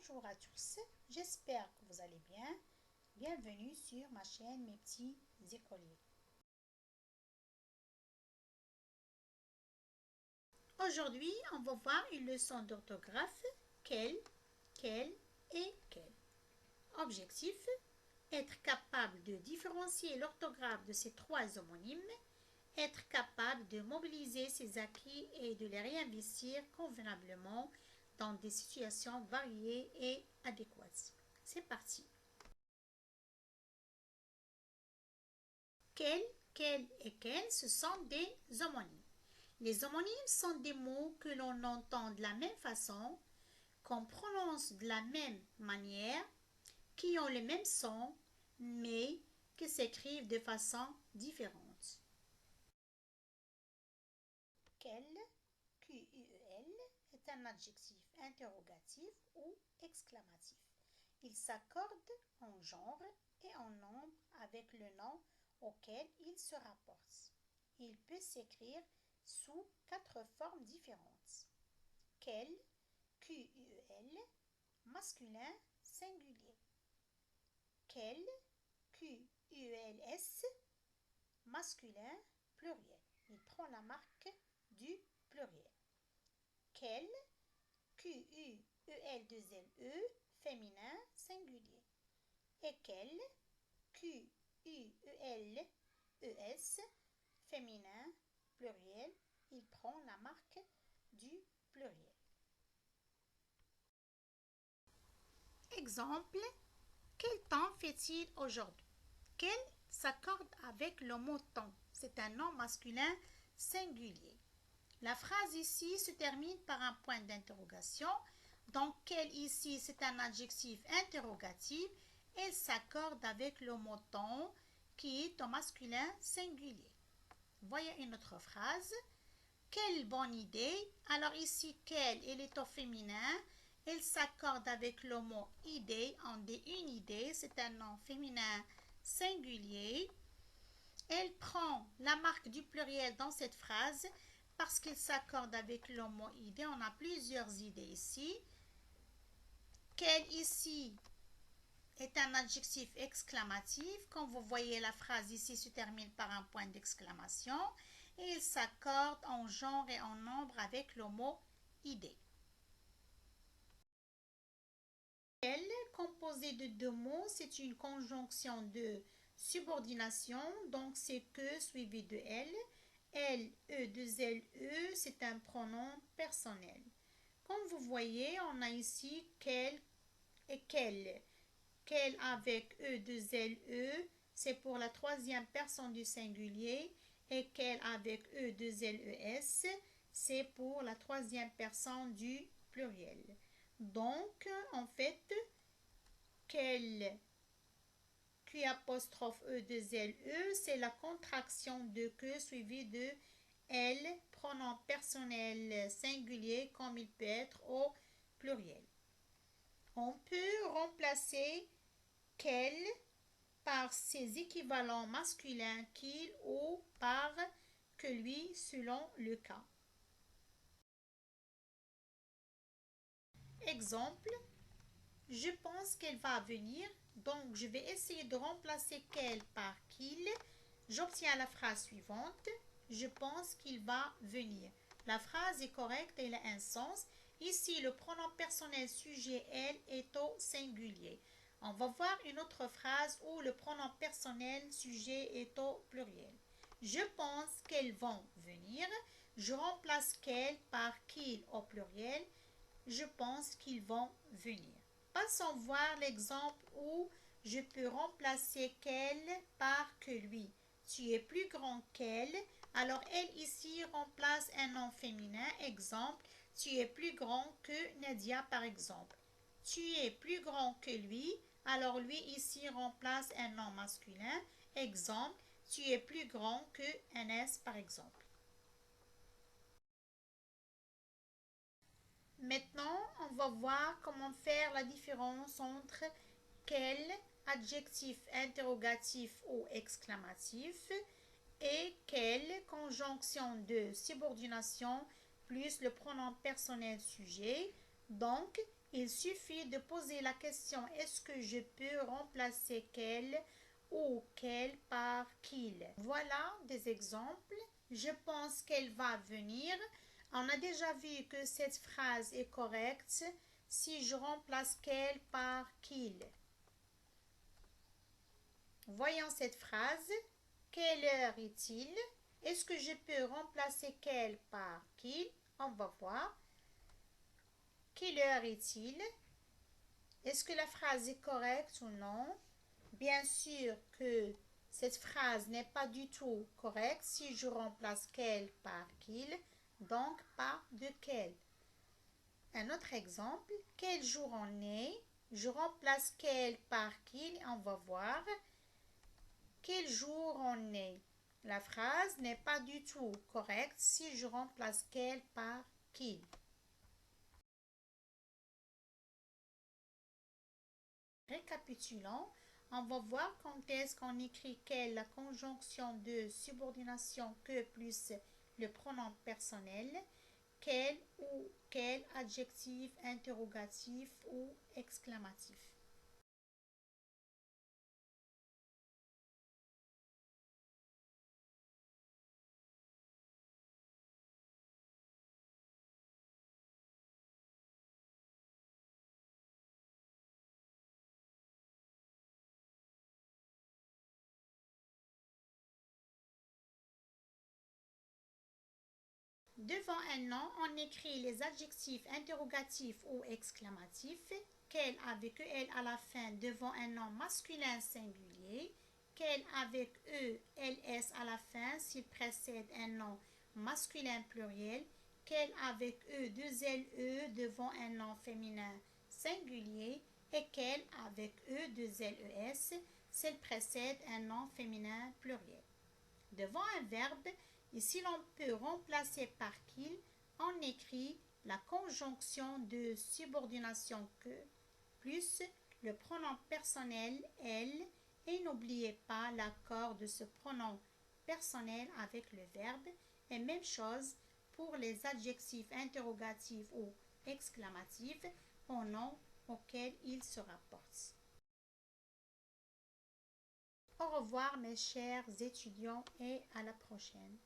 Bonjour à tous, j'espère que vous allez bien. Bienvenue sur ma chaîne Mes petits écoliers. Aujourd'hui, on va voir une leçon d'orthographe quel et quel. Objectif, être capable de différencier l'orthographe de ces trois homonymes, être capable de mobiliser ses acquis et de les réinvestir convenablement dans des situations variées et adéquates. C'est parti. Quel et quel, ce sont des homonymes. Les homonymes sont des mots que l'on entend de la même façon, qu'on prononce de la même manière, qui ont le même son, mais qui s'écrivent de façon différente. Quel, Q-U-E-L, est un adjectif interrogatif ou exclamatif. Il s'accorde en genre et en nombre avec le nom auquel il se rapporte. Il peut s'écrire sous 4 formes différentes. Quel, Q-U-E-L, masculin singulier. Quel, Q-U-E-L-S, masculin pluriel. Il prend la marque du pluriel. Quel, Q-U-E-L-2-L-E, féminin singulier. Et quel, Q-U-E-L-E-S, féminin pluriel. Il prend la marque du pluriel. Exemple, quel temps fait-il aujourd'hui? Quel s'accorde avec le mot temps. C'est un nom masculin singulier. La phrase ici se termine par un point d'interrogation. Donc, quel ici, c'est un adjectif interrogatif. Elle s'accorde avec le mot temps qui est au masculin singulier. Voyez une autre phrase. Quelle bonne idée. Alors ici, quelle, elle est au féminin. Elle s'accorde avec le mot idée. On dit une idée, c'est un nom féminin singulier. Elle prend la marque du pluriel dans cette phrase parce qu'il s'accorde avec le mot idée. On a plusieurs idées ici. Quel ici est un adjectif exclamatif. Comme vous voyez, la phrase ici se termine par un point d'exclamation. Et il s'accorde en genre et en nombre avec le mot idée. Quel, composé de deux mots, c'est une conjonction de subordination. Donc c'est que suivi de L. L, E, 2 L, E, c'est un pronom personnel. Comme vous voyez, on a ici quel et quel. Quel avec E, 2 L, E, c'est pour la troisième personne du singulier. Et quel avec E, 2 L, E, S, c'est pour la troisième personne du pluriel. Donc, en fait, quel Q apostrophe E, 2 L, E, c'est la contraction de que suivi de L, pronom personnel singulier comme il peut être au pluriel. On peut remplacer quel par ses équivalents masculins qu'il ou par que lui selon le cas. Exemple, je pense qu'elle va venir, donc je vais essayer de remplacer qu'elle par qu'il. J'obtiens la phrase suivante. Je pense qu'il va venir. La phrase est correcte, elle a un sens. Ici, le pronom personnel sujet elle est au singulier. On va voir une autre phrase où le pronom personnel sujet est au pluriel. Je pense qu'elles vont venir. Je remplace qu'elle par qu'il au pluriel. Je pense qu'ils vont venir. Passons voir l'exemple où je peux remplacer qu'elle par que lui. Tu es plus grand qu'elle. Alors elle ici remplace un nom féminin. Exemple, tu es plus grand que Nadia par exemple. Tu es plus grand que lui. Alors lui ici remplace un nom masculin. Exemple, tu es plus grand que NS par exemple. Maintenant, on va voir comment faire la différence entre quel, adjectif interrogatif ou exclamatif, et quelle, conjonction de subordination plus le pronom personnel sujet. Donc, il suffit de poser la question est-ce que je peux remplacer quel ou quel par qu'il. Voilà des exemples. Je pense qu'elle va venir. On a déjà vu que cette phrase est correcte si je remplace quel par qu'il. Voyons cette phrase. Quelle heure est-il? Est-ce que je peux remplacer quel par qu'il? On va voir. Quelle heure est-il? Est-ce que la phrase est correcte ou non? Bien sûr que cette phrase n'est pas du tout correcte si je remplace quel par qu'il, donc pas de quel. Un autre exemple, quel jour on est? Je remplace quel par qu'il et on va voir quel jour on est. La phrase n'est pas du tout correcte si je remplace quel par qu'il. Récapitulons, on va voir quand est-ce qu'on écrit quelle la conjonction de subordination que plus le pronom personnel, quel ou quel adjectif interrogatif ou exclamatif. Devant un nom, on écrit les adjectifs interrogatifs ou exclamatifs. Quel avec EL à la fin devant un nom masculin singulier. Quel avec ELS à la fin s'il précède un nom masculin pluriel. Quel avec E2LE devant un nom féminin singulier. Et quel avec E2LES s'il précède un nom féminin pluriel. Devant un verbe, et si l'on peut remplacer par qu'il, on écrit la conjonction de subordination que plus le pronom personnel elle et n'oubliez pas l'accord de ce pronom personnel avec le verbe et même chose pour les adjectifs interrogatifs ou exclamatifs au nom auquel ils se rapportent. Au revoir mes chers étudiants et à la prochaine.